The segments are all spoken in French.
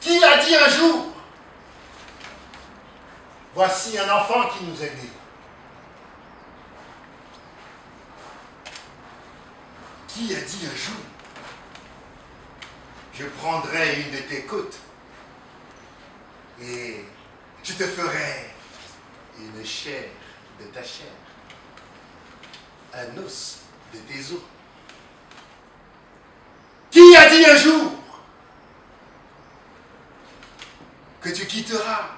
Qui a dit un jour, voici un enfant qui nous est né? Qui a dit un jour, je prendrai une de tes côtes et je te ferai une chair de ta chair, un os de tes os? Qui a dit un jour que tu quitteras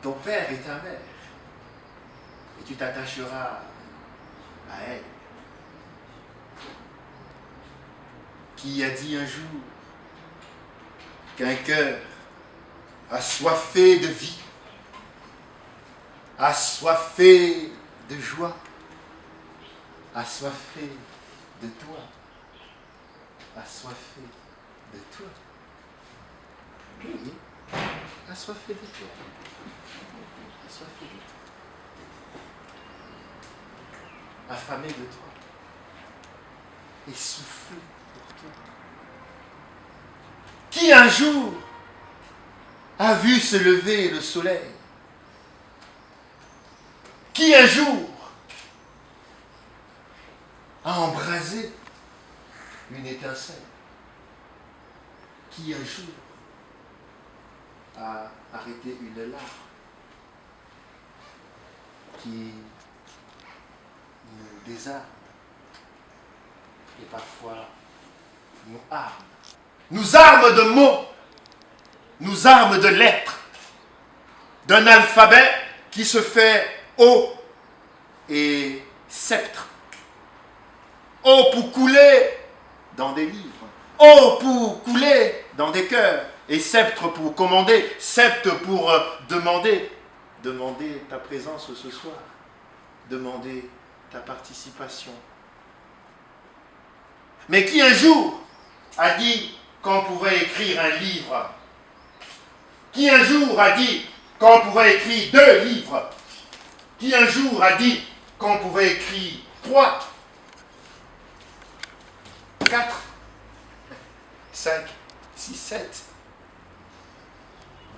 ton père et ta mère et tu t'attacheras à elle? Qui a dit un jour qu'un cœur assoiffé de vie, assoiffé de joie, assoiffé de toi, assoiffé de toi, oui, assoiffé de toi, assoiffé de toi, affamé de toi, essoufflé pour toi? Qui un jour a vu se lever le soleil? Qui un jour a embrasé une étincelle? Qui un jour a arrêté une larme qui nous désarme et parfois nous arme? Nous arme de mots, nous arme de lettres, d'un alphabet qui se fait O et sceptre. O pour couler dans des livres, O pour couler dans des cœurs, et sceptre pour commander, sceptre pour demander ta présence ce soir, demander ta participation. Mais qui un jour a dit qu'on pouvait écrire un livre? Qui un jour a dit qu'on pouvait écrire 2 livres? Qui un jour a dit qu'on pouvait écrire 3, 4, 5, 6, 7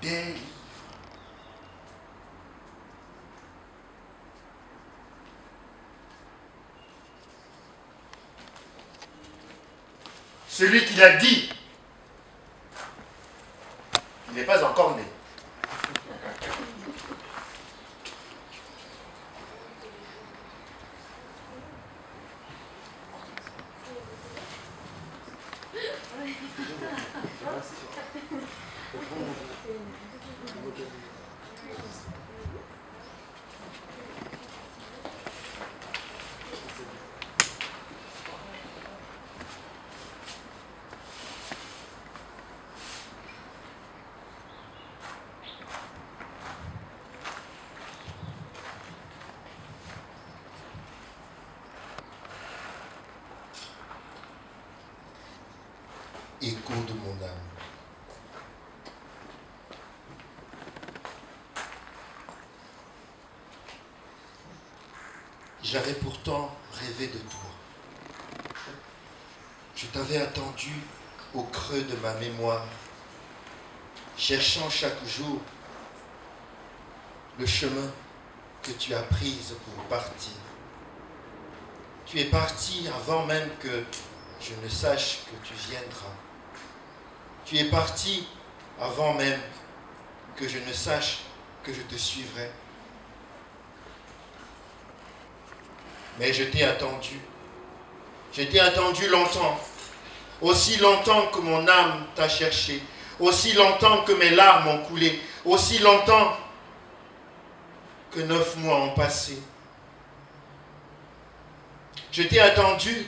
des livres? Celui qui l'a dit, il n'est pas encore né. Écho de mon âme. J'avais pourtant rêvé de toi. Je t'avais attendu au creux de ma mémoire, cherchant chaque jour le chemin que tu as pris pour partir. Tu es parti avant même que je ne sache que tu viendras. Tu es parti avant même que je ne sache que je te suivrai. Mais je t'ai attendu. Je t'ai attendu longtemps. Aussi longtemps que mon âme t'a cherché. Aussi longtemps que mes larmes ont coulé. Aussi longtemps que 9 mois ont passé. Je t'ai attendu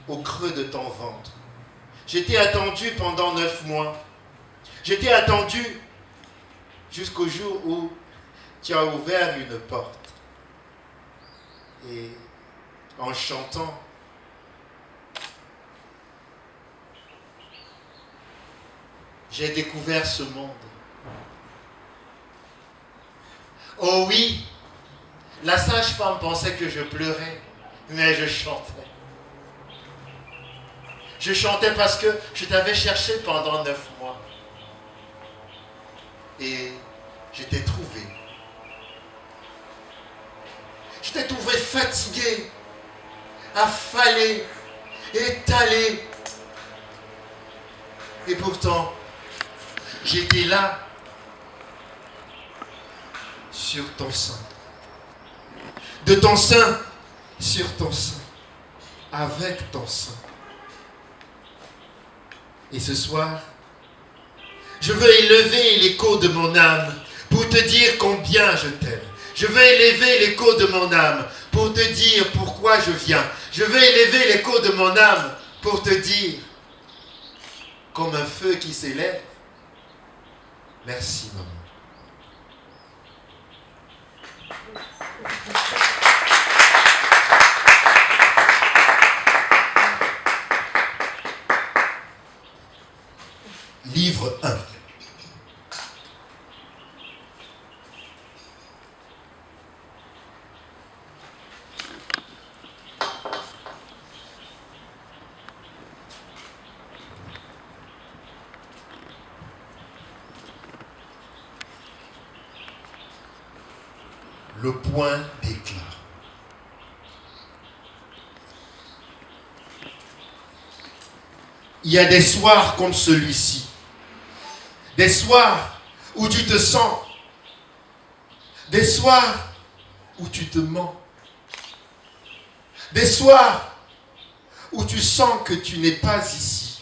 au creux de ton ventre. Je t'ai attendu pendant 9 mois. Je t'ai attendu jusqu'au jour où tu as ouvert une porte. Et en chantant, j'ai découvert ce monde. Oh oui, la sage-femme pensait que je pleurais, mais je chantais. Je chantais parce que je t'avais cherché pendant 9 mois. et je t'ai trouvé. Je t'ai trouvé fatigué, affalé, étalé. Et pourtant, j'étais là, sur ton sein. De ton sein, sur ton sein. Avec ton sein. Et ce soir, je veux élever l'écho de mon âme pour te dire combien je t'aime. Je veux élever l'écho de mon âme pour te dire pourquoi je viens. Je veux élever l'écho de mon âme pour te dire, comme un feu qui s'élève, merci maman. Livre 1. Le point d'éclat. Il y a des soirs comme celui-ci. Des soirs où tu te sens. Des soirs où tu te mens. Des soirs où tu sens que tu n'es pas ici.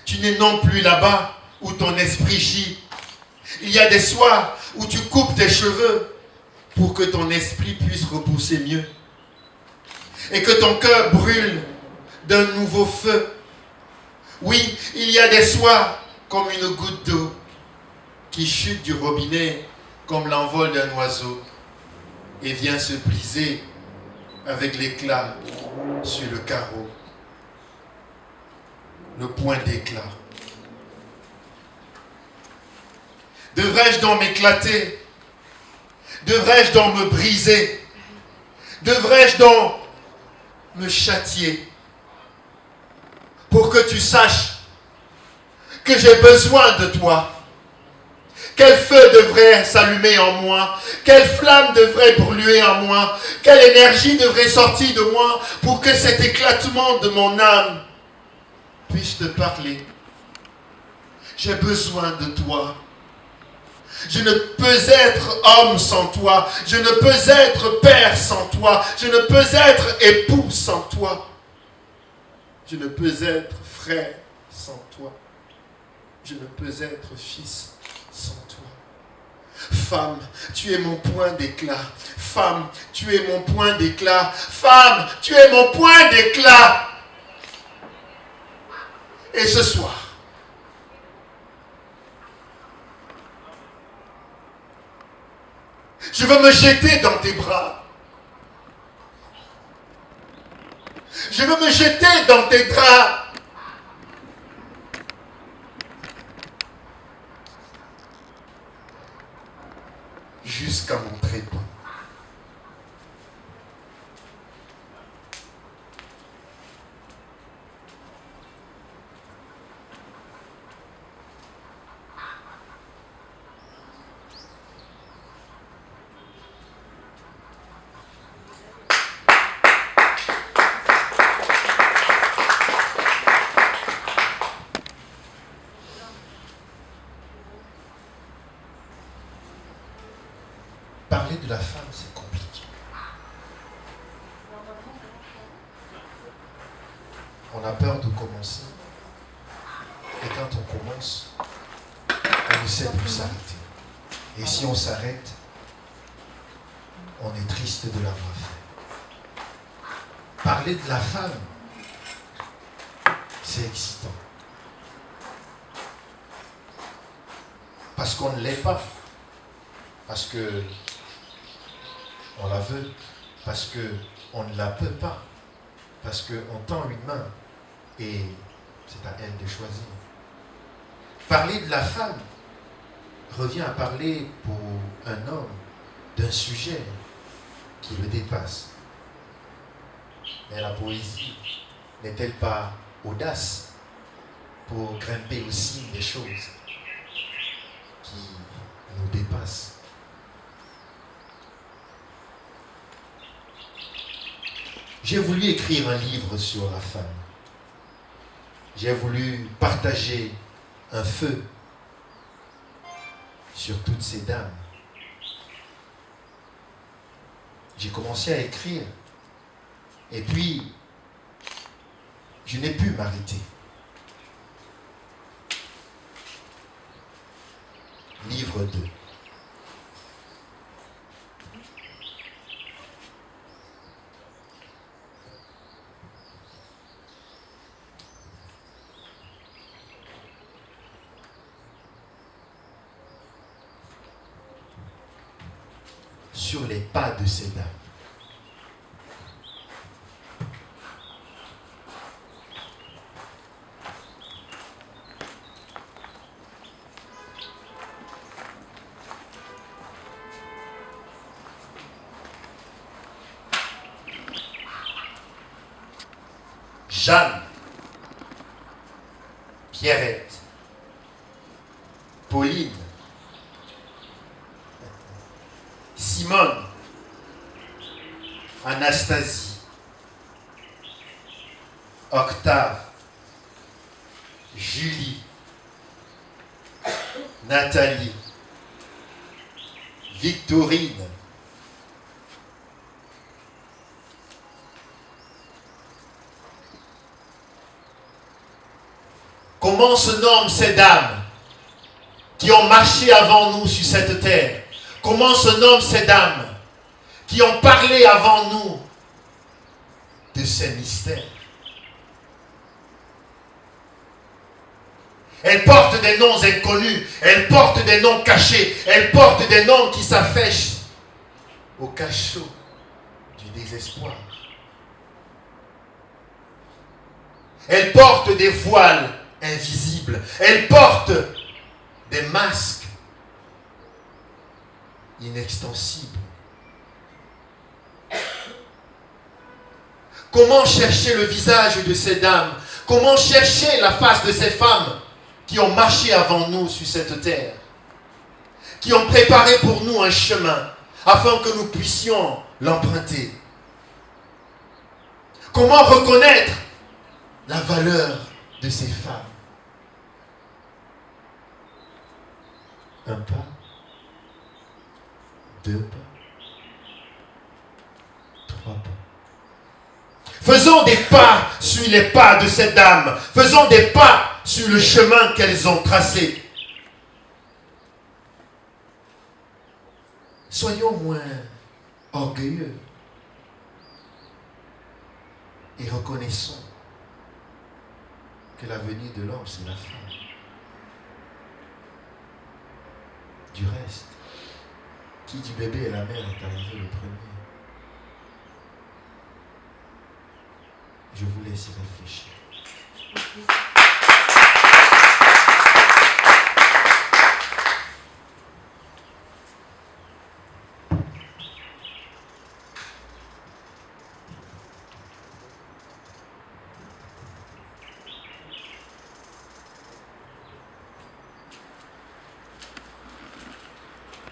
Tu n'es non plus là-bas où ton esprit gît. Il y a des soirs où tu coupes tes cheveux pour que ton esprit puisse repousser mieux. Et que ton cœur brûle d'un nouveau feu. Oui, il y a des soirs comme une goutte d'eau qui chute du robinet comme l'envol d'un oiseau et vient se briser avec l'éclat sur le carreau. Le point d'éclat. Devrais-je donc m'éclater? Devrais-je donc me briser? Devrais-je donc me châtier? Pour que tu saches que j'ai besoin de toi. Quel feu devrait s'allumer en moi? Quelle flamme devrait brûler en moi? Quelle énergie devrait sortir de moi pour que cet éclatement de mon âme puisse te parler? J'ai besoin de toi. Je ne peux être homme sans toi. Je ne peux être père sans toi. Je ne peux être époux sans toi. Je ne peux être frère sans toi. Je ne peux être fils sans toi. Femme, tu es mon point d'éclat. Femme, tu es mon point d'éclat. Femme, tu es mon point d'éclat. Et ce soir, je veux me jeter dans tes bras. Je veux me jeter dans tes draps. Jusqu'à mon trépas. Parler de la femme, c'est compliqué. On a peur de commencer. Et quand on commence, on ne sait plus s'arrêter. Et si on s'arrête, on est triste de l'avoir fait. Parler de la femme, c'est excitant. Parce qu'on ne l'est pas. Parce que on la veut, parce qu'on ne la peut pas, parce qu'on tend une main et c'est à elle de choisir. Parler de la femme revient à parler pour un homme d'un sujet qui le dépasse. Mais la poésie n'est-elle pas audace pour grimper au cimes des choses? qui nous dépasse. J'ai voulu écrire un livre sur la femme. J'ai voulu partager un feu sur toutes ces dames. J'ai commencé à écrire. Et puis, je n'ai pu m'arrêter. Livre 2. Sur les pas de ces dames. Jeanne, Pierrette, Pauline, Simone, Anastasie, Octave, Julie, Nathalie, Victorine, comment se nomment ces dames qui ont marché avant nous sur cette terre? Comment se nomment ces dames qui ont parlé avant nous de ces mystères? Elles portent des noms inconnus, elles portent des noms cachés, elles portent des noms qui s'affichent au cachot du désespoir. Elles portent des voiles invisibles, elles portent des masques inextensibles. Comment chercher le visage de ces dames? Comment chercher la face de ces femmes qui ont marché avant nous sur cette terre, qui ont préparé pour nous un chemin afin que nous puissions l'emprunter? Comment reconnaître la valeur de ces femmes? Un pas, deux pas, trois pas. Faisons des pas sur les pas de ces dames. Faisons des pas sur le chemin qu'elles ont tracé. Soyons moins orgueilleux et reconnaissons que l'avenir de l'homme, c'est la femme. Du reste, qui du bébé et la mère est arrivé le premier? Je vous laisse y réfléchir.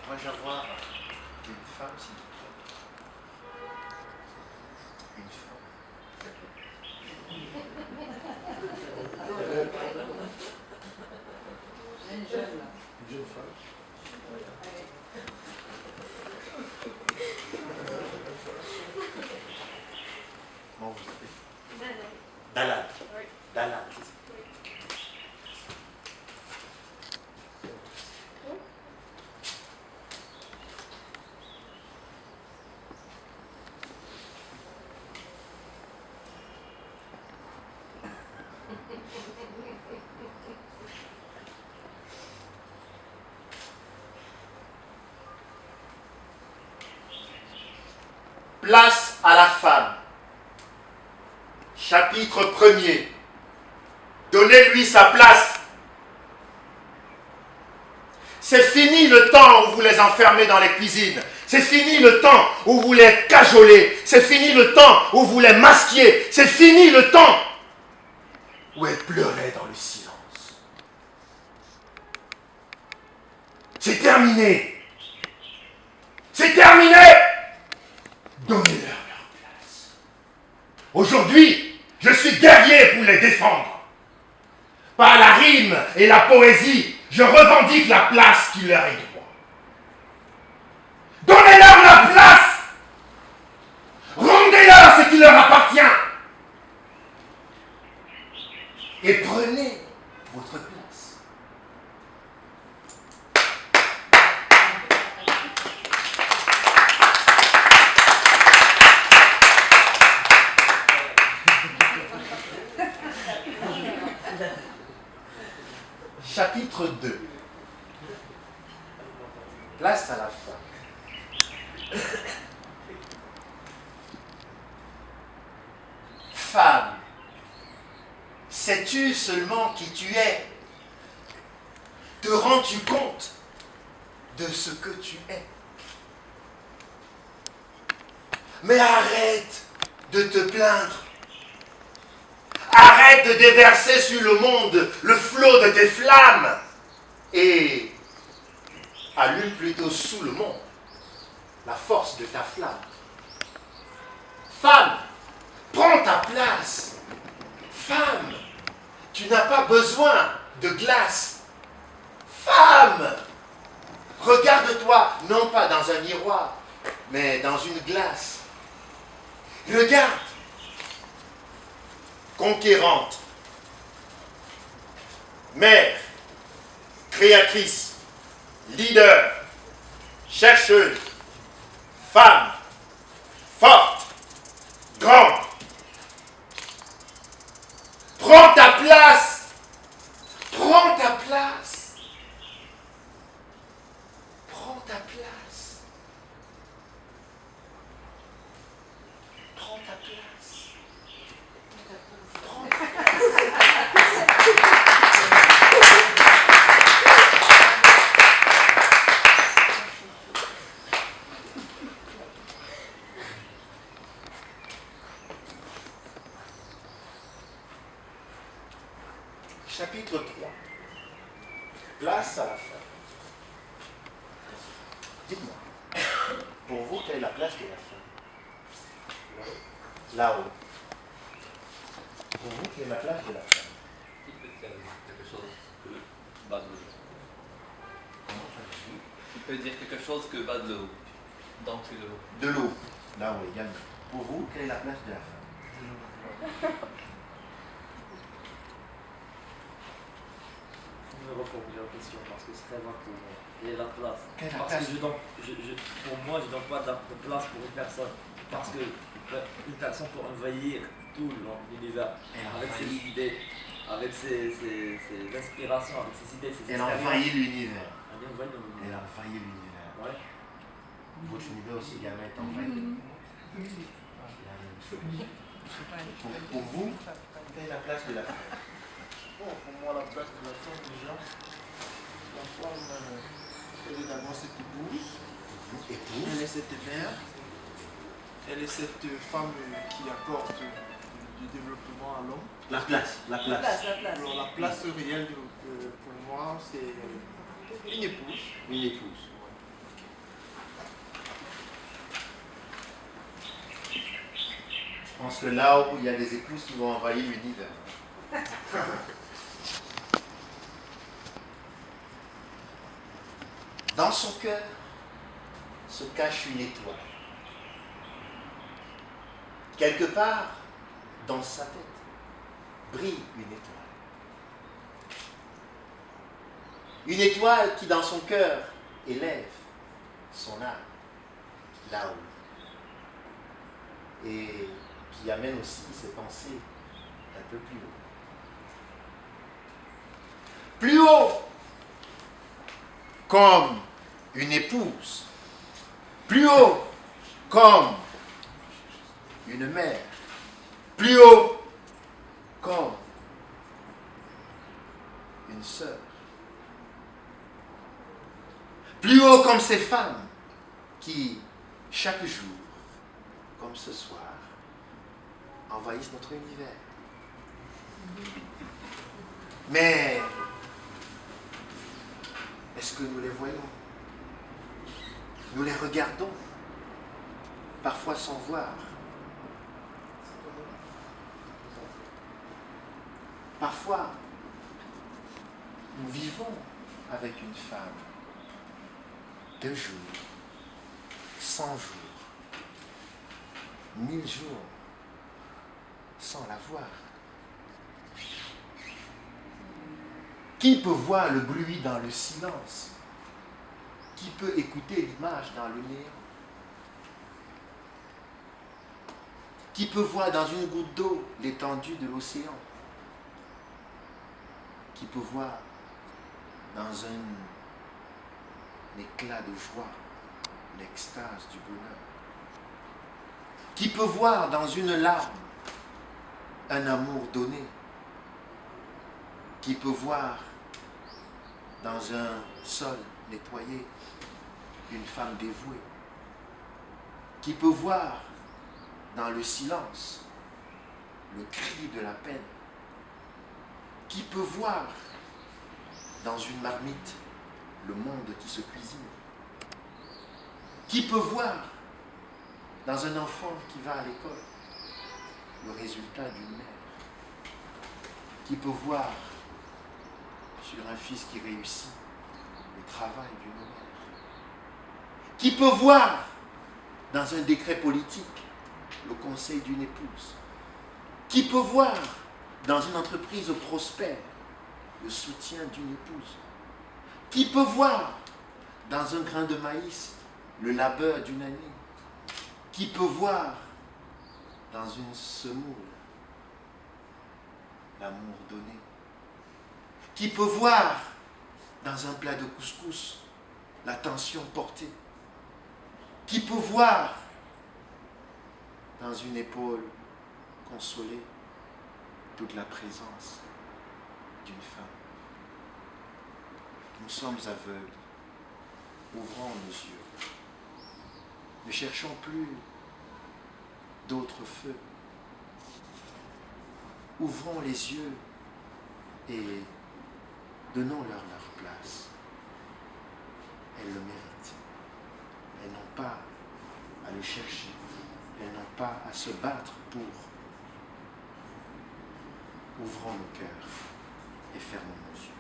Moi, j'en vois une femme, s'il vous plaît. Une femme. Une jeune là. Une jeune femme. Comment vous appelez? Dalal. Oui. Dalal. Place à la femme. Chapitre 1er. Donnez-lui sa place. C'est fini le temps où vous les enfermez dans les cuisines. C'est fini le temps où vous les cajolez. C'est fini le temps où vous les masquiez. C'est fini le temps où elles pleuraient dans le silence. C'est terminé. C'est terminé. Donnez-leur leur place. Aujourd'hui, je suis guerrier pour les défendre. Par la rime et la poésie, je revendique la place qui leur est droit. Donnez-leur la place. Rendez-leur ce qui leur appartient. Et prenez votre place. Chapitre 2. Place à la fin. Femme, sais-tu seulement qui tu es? Te rends-tu compte de ce que tu es? Mais arrête de te plaindre. Arrête de déverser sur le monde le flot de tes flammes et allume plutôt sous le monde la force de ta flamme. Femme, prends ta place. Femme, tu n'as pas besoin de glace. Femme, regarde-toi non pas dans un miroir, mais dans une glace. Regarde, conquérante, mère, créatrice, leader, chercheuse, femme, forte, grande. Prends ta place. Prends ta place. Prends ta place. Prends ta place. Prends ta Chapitre 3. Place à la fin. Dites-moi, pour vous, quelle est la place de la fin? Là-haut. Pour vous, quelle est la place de la fin? Il peut dire quelque chose que bas de l'eau. Comment ça se dit? Il peut dire quelque chose que bas de l'eau. D'entrée de l'eau. De l'eau. Là-haut également. Pour vous, quelle est la place de la fin? Je vais reformuler la question parce que c'est très vague pour moi. Et la place. Quelle est la Parce place? que pour moi, je ne donne pas de place pour une personne. Parce que une personne peut envahir tout l'univers avec ses idées, avec ses inspirations, avec ses idées, ses Elle expériences. envahit l'univers. Elle envahit l'univers. Elle envahit l'univers. Ouais. Votre univers aussi également est envahi. La même chose. Pour vous, quelle est la place de la femme? Bon, pour moi, la place de la femme, déjà, la femme, elle est d'abord cette épouse, elle Épouse. est cette mère, elle est cette femme qui apporte du développement à l'homme. La place. La place. Alors, la place réelle pour moi, c'est une épouse. Une épouse. Je pense que là où il y a des épouses qui vont envahir l'univers. Dans son cœur se cache une étoile. Quelque part, dans sa tête, brille une étoile. Une étoile qui, dans son cœur, élève son âme là-haut. Et qui amène aussi ses pensées un peu plus haut. Plus haut, comme une épouse. Plus haut, comme une mère. Plus haut, comme une sœur. Plus haut comme ces femmes qui, chaque jour, comme ce soir, envahissent notre univers. Mais est-ce puisque nous les voyons. Nous les regardons, parfois sans voir. Parfois, nous vivons avec une femme 2 jours, 100 jours, 1000 jours, sans la voir. Qui peut voir le bruit dans le silence? Qui peut écouter l'image dans le néant? Qui peut voir dans une goutte d'eau l'étendue de l'océan? Qui peut voir dans un éclat de joie l'extase du bonheur? Qui peut voir dans une larme un amour donné? Qui peut voir dans un sol nettoyé une femme dévouée? Qui peut voir dans le silence le cri de la peine? Qui peut voir dans une marmite le monde qui se cuisine? Qui peut voir dans un enfant qui va à l'école le résultat d'une mère? Qui peut voir sur un fils qui réussit le travail d'une mère? Qui peut voir dans un décret politique le conseil d'une épouse? Qui peut voir dans une entreprise prospère le soutien d'une épouse? Qui peut voir dans un grain de maïs le labeur d'une année? Qui peut voir dans une semoule l'amour donné? Qui peut voir dans un plat de couscous l'attention portée? Qui peut voir dans une épaule consolée toute la présence d'une femme? Nous sommes aveugles. Ouvrons nos yeux. Ne cherchons plus d'autres feux. Ouvrons les yeux et donnons-leur leur place. Elles le méritent. Elles n'ont pas à le chercher. Elles n'ont pas à se battre pour. Ouvrons nos cœurs et fermons nos yeux.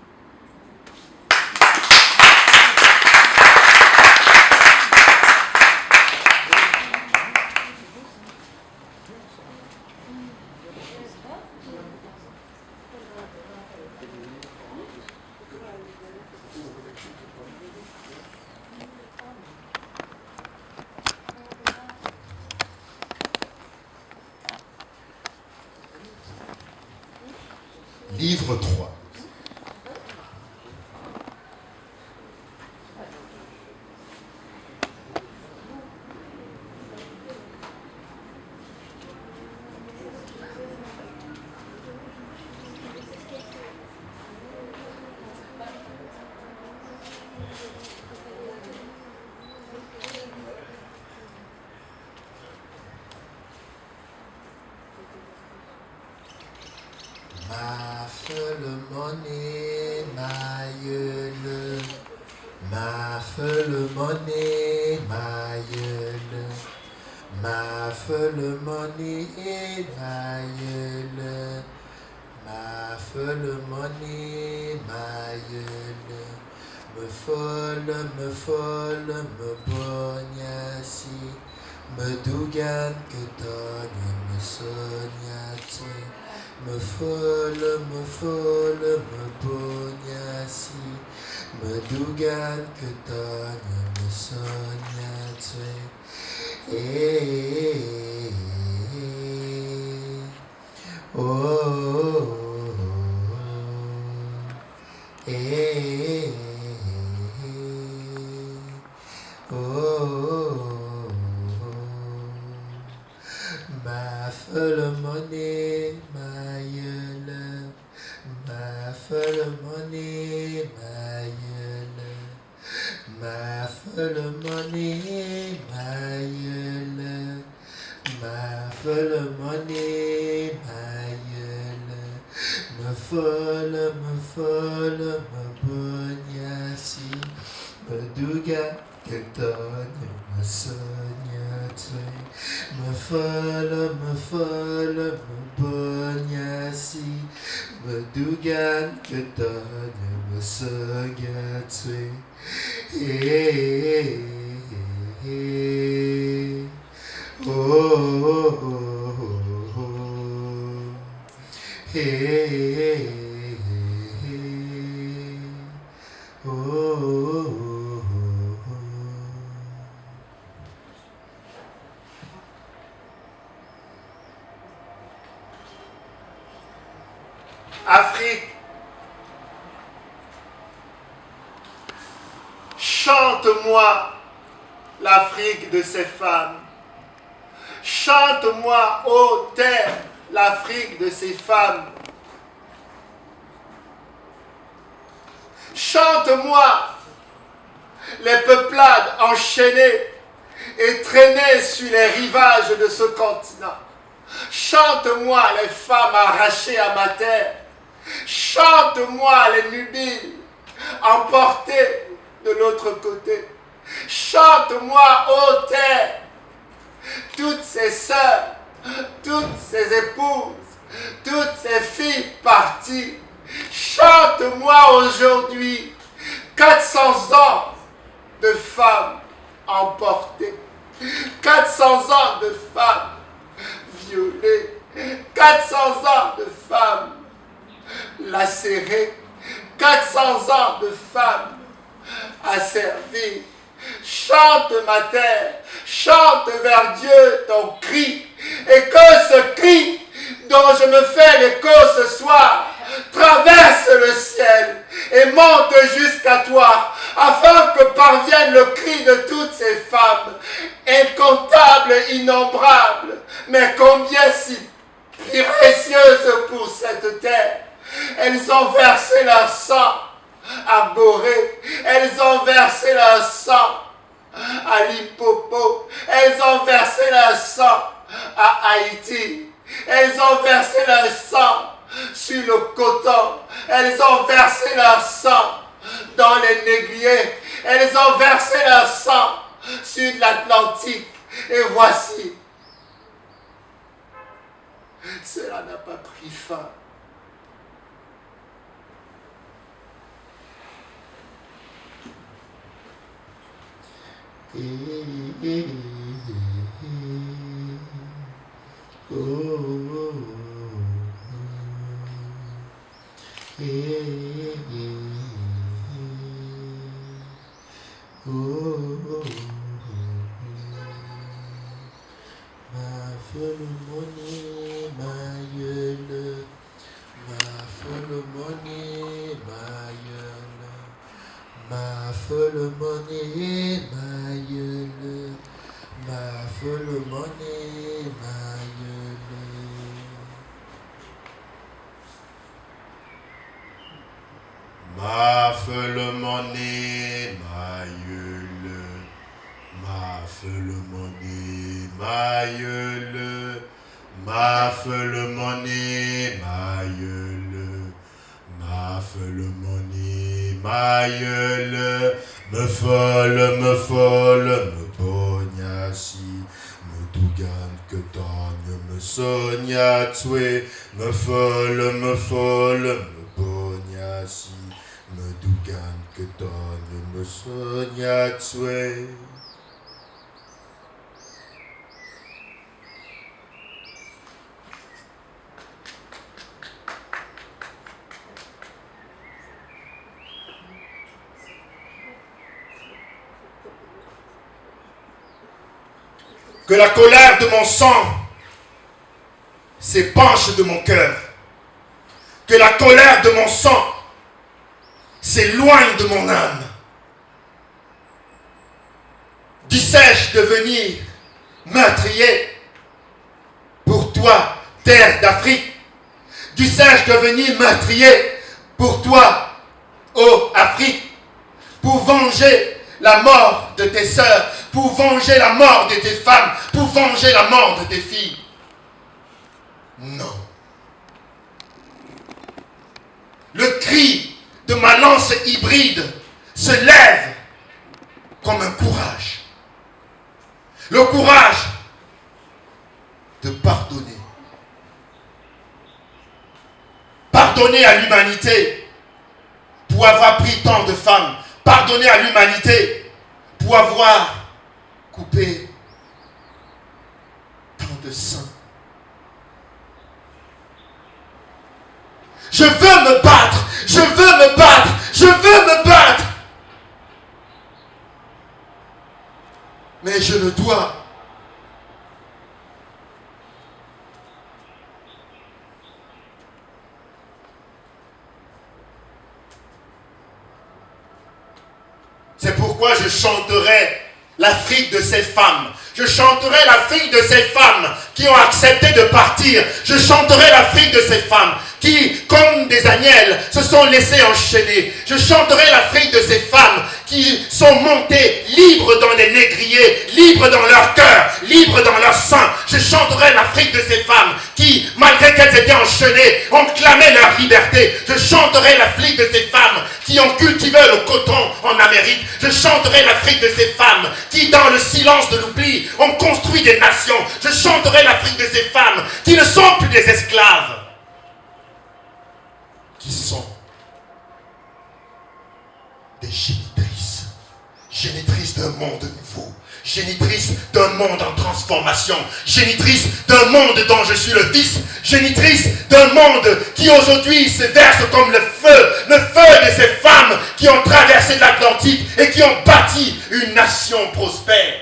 Livre 3. Ma feule monnaie, ma gueule, ma feule monnaie, ma gueule, ma feule monnaie, ma gueule, ma feule monnaie, ma gueule, me folle, me bognassi, me dougan que togne, me sognassi. Me folle, me bognassi, me dougan que togne, me sognassi. Oh, oh, oh, ma folle monnaie, ma gueule, ma folle monnaie, ma gueule, ma folle monnaie, ma gueule, ma folle monnaie, ma gueule, me folle, me bognassi. Meduga Ketanya Masanyatwe Mafala Mabonyasi Meduga Ketanya Masanyatwe Oh, oh, oh, oh. Hey, oh, oh, oh, oh. Afrique, chante-moi l'Afrique de ses femmes. Chante-moi, ô terre, l'Afrique de ses femmes. Chante-moi les peuplades enchaînées et traînées sur les rivages de ce continent. Chante-moi les femmes arrachées à ma terre. Chante-moi les nubiles emportés de l'autre côté. Chante-moi, ô terre, toutes ces sœurs, toutes ces épouses, toutes ces filles parties. Chante-moi aujourd'hui 400 ans de femmes emportées, 400 ans de femmes violées, 400 ans de femmes lacérées, 400 ans de femmes asservies. Chante ma terre, chante vers Dieu ton cri, et que ce cri dont je me fais l'écho ce soir traverse le ciel et monte jusqu'à toi, afin que parvienne le cri de toutes ces femmes, incomptables, innombrables, mais combien si précieuses pour cette terre. Elles ont versé leur sang à Boré, elles ont versé leur sang à Limpopo, elles ont versé leur sang à Haïti, elles ont versé leur sang sur le coton, elles ont versé leur sang dans les négriers, elles ont versé leur sang sur l'Atlantique, et voici, cela n'a pas pris fin. Ma folle monnaie, ma gueule, ma folle monnaie, ma gueule. Ma folle monnaie, ma gueule, ma folle monnaie, ma gueule, ma folle monnaie, ma gueule, ma folle monnaie, ma gueule, me folle, me bognassi, me dougan que togne, me sogna tué, me folle, me bognassi, me dougan que togne, me sogna tué. Que la colère de mon sang s'épanche de mon cœur. Que la colère de mon sang s'éloigne de mon âme. Dussé-je devenir meurtrier pour toi, terre d'Afrique? Dussé-je devenir meurtrier pour toi, ô Afrique, pour venger la mort de tes sœurs, pour venger la mort de tes femmes, pour venger la mort de tes filles? Non. Le cri de ma lance hybride se lève comme un courage. Le courage de pardonner. Pardonner à l'humanité pour avoir pris tant de femmes. Pardonner à l'humanité pour avoir coupé tant de sang. Je veux me battre, je veux me battre, je veux me battre. Mais je ne dois. C'est pourquoi je chanterai l'Afrique de ces femmes. Je chanterai l'Afrique de ces femmes qui ont accepté de partir. Je chanterai l'Afrique de ces femmes qui, comme des agnelles, se sont laissées enchaîner. Je chanterai l'Afrique de ces femmes qui sont montées libres dans les négriers, libres dans leur cœur, libres dans leur sang. Je chanterai l'Afrique de ces femmes qui, malgré qu'elles étaient enchaînées, ont clamé leur liberté. Je chanterai l'Afrique de ces femmes qui ont cultivé le coton en Amérique. Je chanterai l'Afrique de ces femmes qui, dans le silence de l'oubli, ont construit des nations. Je chanterai l'Afrique de ces femmes qui ne sont plus des esclaves, qui sont des génitrices. Génitrices d'un monde nouveau. Génitrice d'un monde en transformation. Génitrice d'un monde dont je suis le fils. Génitrice d'un monde qui aujourd'hui se verse comme le feu de ces femmes qui ont traversé l'Atlantique et qui ont bâti une nation prospère.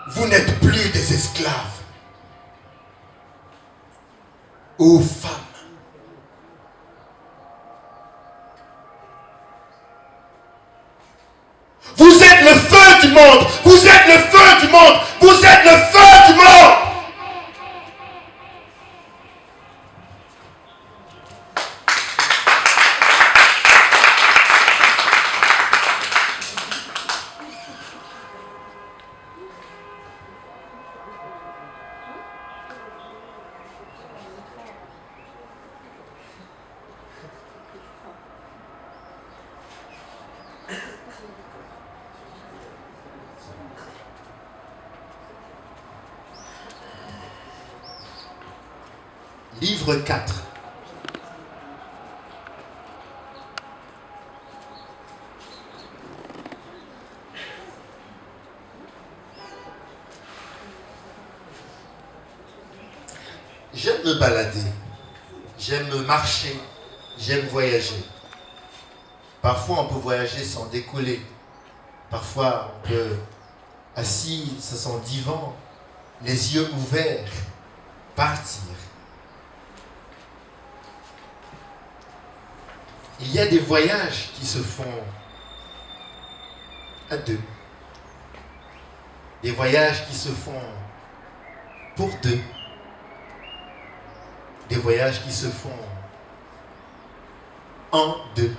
Vous n'êtes plus des esclaves. Ô femmes, vous êtes le feu du monde. Vous êtes le feu du monde. Vous êtes le feu du monde. Livre 4. J'aime me balader, j'aime me marcher, j'aime voyager. Parfois on peut voyager sans décoller. Parfois on peut, assis sur son divan, les yeux ouverts, partir. Il y a des voyages qui se font à deux. Des voyages qui se font pour deux. Des voyages qui se font en deux.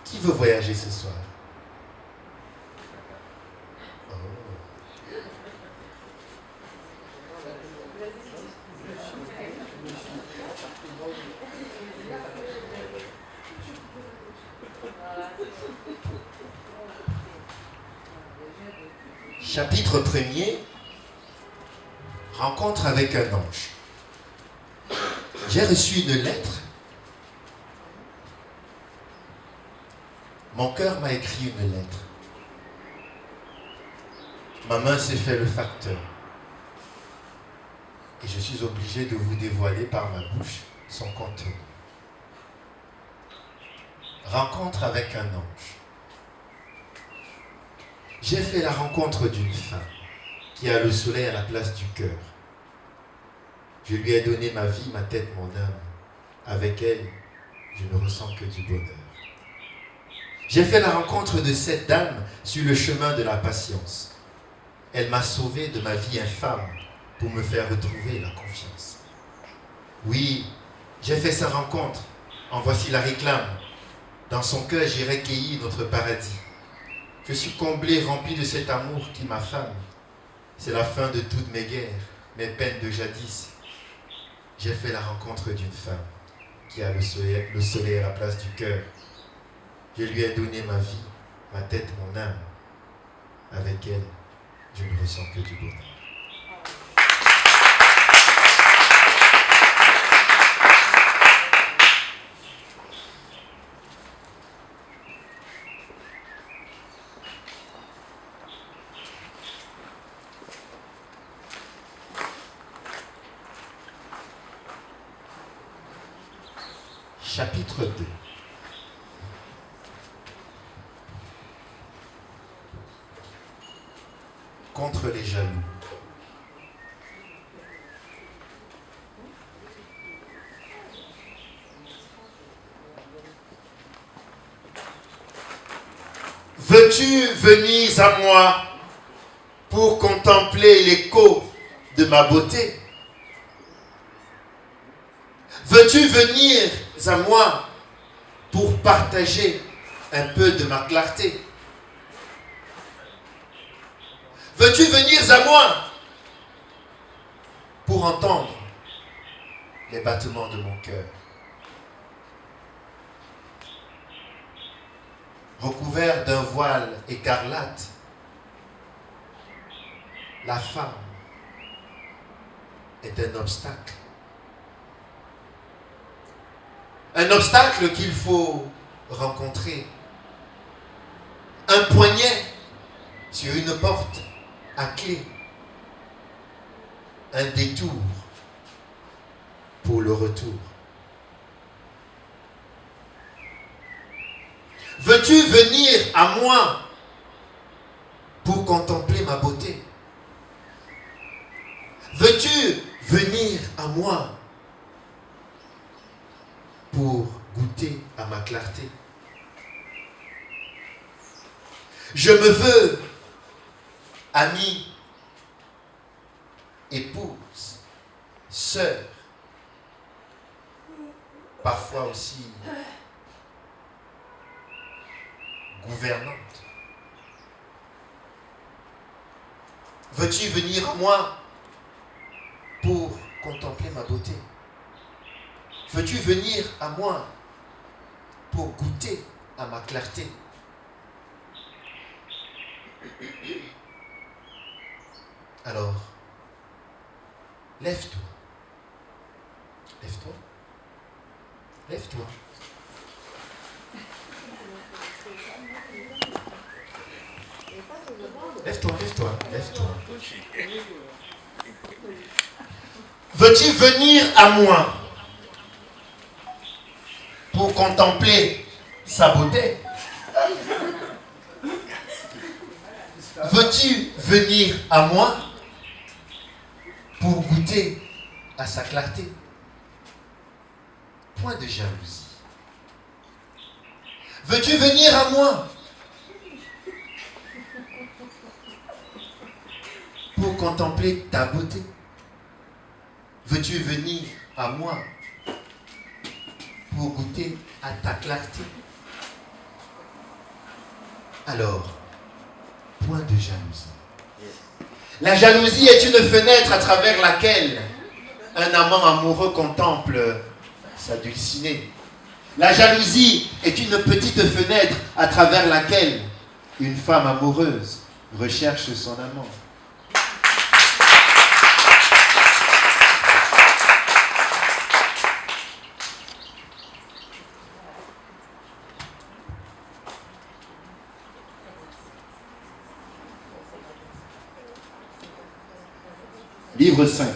Qui veut voyager ce soir? Chapitre 1er, rencontre avec un ange. J'ai reçu une lettre. Mon cœur m'a écrit une lettre. Ma main s'est fait le facteur. Et je suis obligé de vous dévoiler par ma bouche son contenu. Rencontre avec un ange. J'ai fait la rencontre d'une femme qui a le soleil à la place du cœur. Je lui ai donné ma vie, ma tête, mon âme. Avec elle, je ne ressens que du bonheur. J'ai fait la rencontre de cette dame sur le chemin de la patience. Elle m'a sauvé de ma vie infâme pour me faire retrouver la confiance. Oui, j'ai fait sa rencontre. En voici la réclame. Dans son cœur, j'irai cueillir notre paradis. Je suis comblé, rempli de cet amour qui m'affame. C'est la fin de toutes mes guerres, mes peines de jadis. j'ai fait la rencontre d'une femme qui a le soleil à la place du cœur. Je lui ai donné ma vie, ma tête, mon âme. Avec elle, je ne ressens que du bonheur. Chapitre 2. Contre les jaloux. Veux-tu venir à moi pour contempler l'écho de ma beauté? Veux-tu venir à moi pour partager un peu de ma clarté? Veux-tu venir à moi pour entendre les battements de mon cœur? Recouvert d'un voile écarlate, la femme est un obstacle. Un obstacle qu'il faut rencontrer. Un poignet sur une porte à clé. Un détour pour le retour. Veux-tu venir à moi pour contempler ma beauté? Veux-tu venir à moi pour goûter à ma clarté? Je me veux amie, épouse, sœur, parfois aussi gouvernante. Veux-tu venir à moi pour contempler ma beauté? Veux-tu venir à moi pour goûter à ma clarté? Alors, lève-toi. Lève-toi. Lève-toi. Lève-toi, lève-toi, lève-toi. Veux-tu venir à moi pour contempler sa beauté? Veux-tu venir à moi pour goûter à sa clarté? Point de jalousie. Veux-tu venir à moi pour contempler ta beauté? Veux-tu venir à moi pour goûter à ta clarté? Alors, point de jalousie. La jalousie est une fenêtre à travers laquelle un amant amoureux contemple sa dulcinée. La jalousie est une petite fenêtre à travers laquelle une femme amoureuse recherche son amant. Livre 5.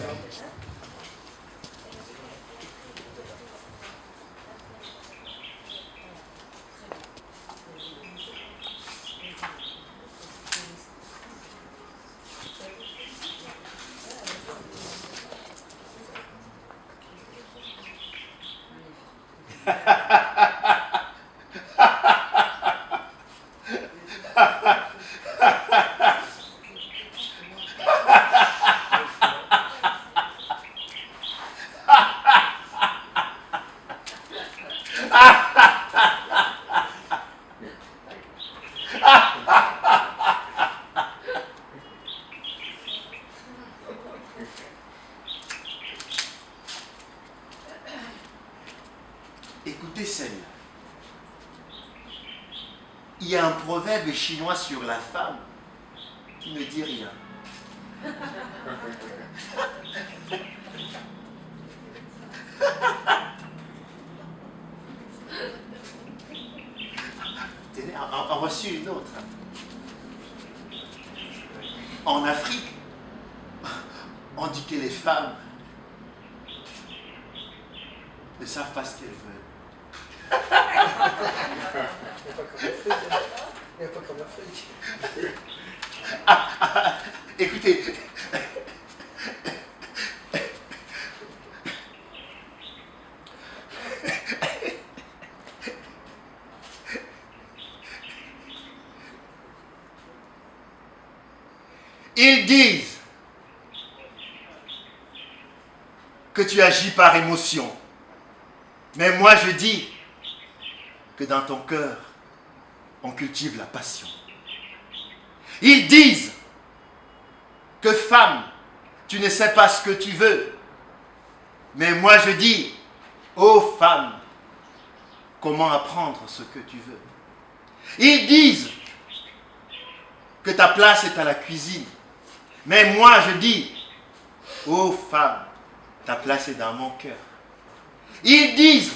Écoutez celle-là. Il y a un proverbe chinois sur la femme qui ne dit rien. En voici une autre. En Afrique, on dit que les femmes ne savent pas ce qu'elles veulent. Il n'y a pas comme l'Afrique. Écoutez, ils disent que tu agis par émotion. Mais moi je dis que dans ton cœur, on cultive la passion. Ils disent que femme, tu ne sais pas ce que tu veux. Mais moi je dis, ô femme, comment apprendre ce que tu veux. Ils disent que ta place est à la cuisine. Mais moi je dis, ô femme, ta place est dans mon cœur. Ils disent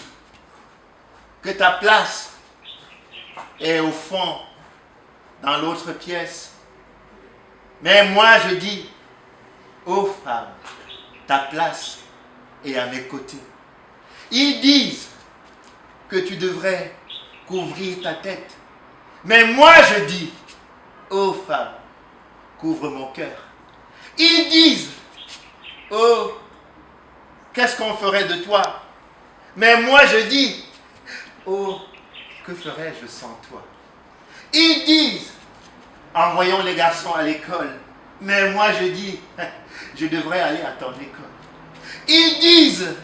que ta place est au fond, dans l'autre pièce. Mais moi je dis, ô femme, ta place est à mes côtés. Ils disent que tu devrais couvrir ta tête. Mais moi je dis, ô femme, couvre mon cœur. Ils disent, oh, qu'est-ce qu'on ferait de toi? Mais moi je dis, oh, que ferais-je sans toi? Ils disent, envoyons les garçons à l'école. Mais moi je dis, je devrais aller à ton école. Ils disent,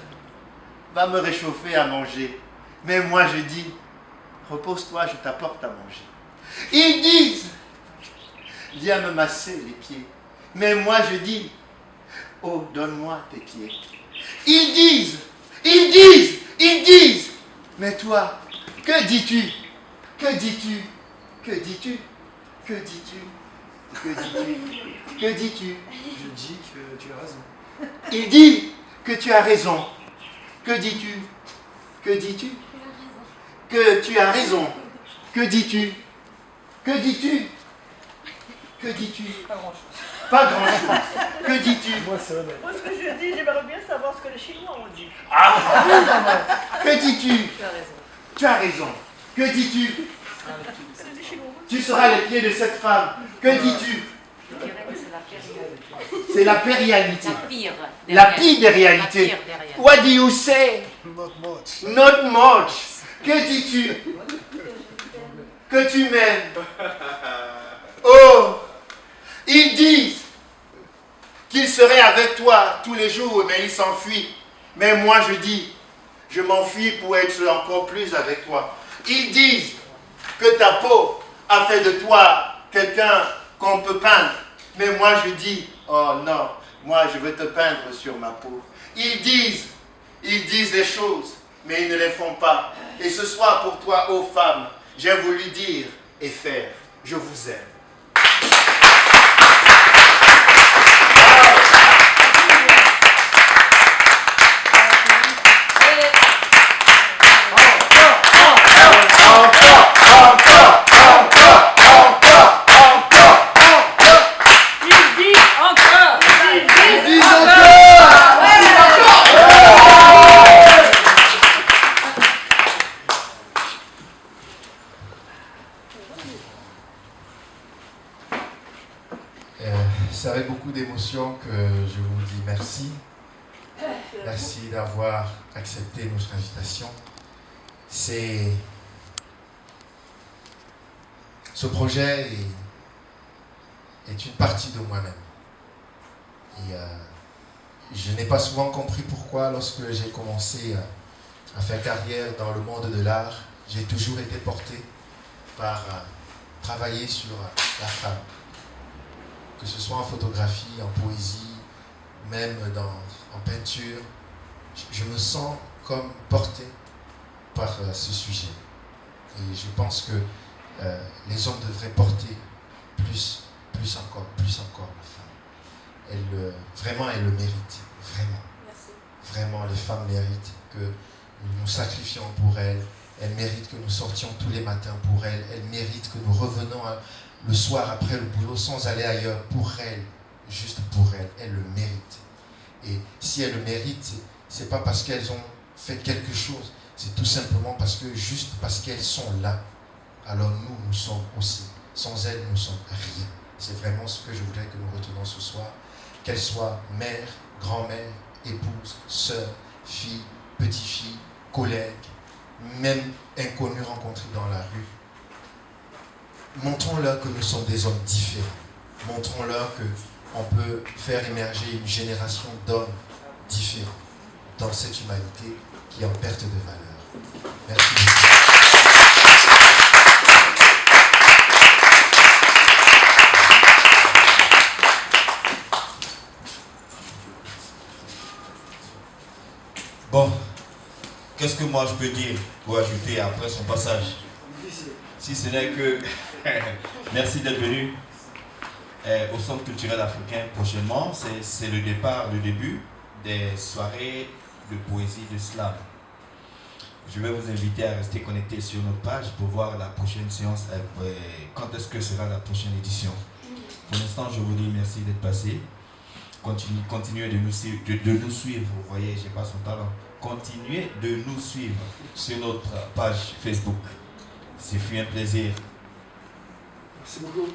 va me réchauffer à manger. Mais moi je dis, repose-toi, je t'apporte à manger. Ils disent, viens me masser les pieds. Mais moi je dis, oh, donne-moi tes pieds. Ils disent, mais toi, que dis-tu? Que dis-tu? Que dis-tu? Que dis-tu? Que dis-tu? Que dis-tu? Je dis que tu as raison. Il dit que tu as raison. Que dis-tu? Que dis-tu? Que tu as raison. Que dis-tu? Que dis-tu? Que dis-tu? Pas grand-chose. Pas grand-chose. Que dis-tu? Moi, c'est honnête. Moi, ce que je dis, j'aimerais bien savoir ce que les Chinois ont dit. Que dis-tu? Tu as raison. Tu as raison. Que dis-tu? C'est les Chinois. Tu seras les pieds de cette femme. Que dis-tu? Je dirais que c'est la pire. C'est la périalité. La pire. La pire des réalités. La pire derrière. What do you say? Not much. Not much. Que dis-tu? Que tu m'aimes. Oh, ils disent qu'ils seraient avec toi tous les jours, mais ils s'enfuient. Mais moi je dis, je m'enfuis pour être encore plus avec toi. Ils disent que ta peau a fait de toi quelqu'un qu'on peut peindre. Mais moi je dis, oh non, moi je veux te peindre sur ma peau. Ils disent les choses, mais ils ne les font pas. Et ce soir pour toi, ô femme, j'ai voulu dire et faire, je vous aime. C'est avec beaucoup d'émotion que je vous dis merci. Merci d'avoir accepté notre invitation. Ce projet est une partie de moi-même. Et je n'ai pas souvent compris pourquoi, lorsque j'ai commencé à faire carrière dans le monde de l'art, j'ai toujours été porté par travailler sur la femme. Que ce soit en photographie, en poésie, même en peinture, je me sens comme porté par ce sujet. Et je pense que les hommes devraient porter plus encore la femme. Vraiment, elle le mérite. Vraiment. Merci. Vraiment, les femmes méritent que nous nous sacrifions pour elles. Elles méritent que nous sortions tous les matins pour elles. Elles méritent que nous revenions le soir après le boulot sans aller ailleurs pour elles. Juste pour elles. Elles le méritent. Et si elles le méritent, c'est pas parce qu'elles ont fait quelque chose. C'est tout simplement juste parce qu'elles sont là. Alors nous sommes aussi. Sans elles, nous sommes rien. C'est vraiment ce que je voudrais que nous retenions ce soir. Qu'elles soient mères, grand-mères, épouses, sœurs, filles, petites-filles, collègues, même inconnus rencontrés dans la rue. Montrons-leur que nous sommes des hommes différents. Montrons-leur qu'on peut faire émerger une génération d'hommes différents dans cette humanité qui est en perte de valeur. Merci beaucoup. Bon, qu'est-ce que moi je peux dire ou ajouter après son passage? Si ce n'est que merci d'être venu au Centre culturel africain prochainement. C'est le début des soirées de poésie de slam. Je vais vous inviter à rester connectés sur notre page pour voir la prochaine séance, quand est-ce que sera la prochaine édition. Pour l'instant, je vous dis merci d'être passé. Continuez de nous suivre, vous voyez, j'ai pas son talent. Continuez de nous suivre sur notre page Facebook. C'est fut un plaisir. Merci beaucoup.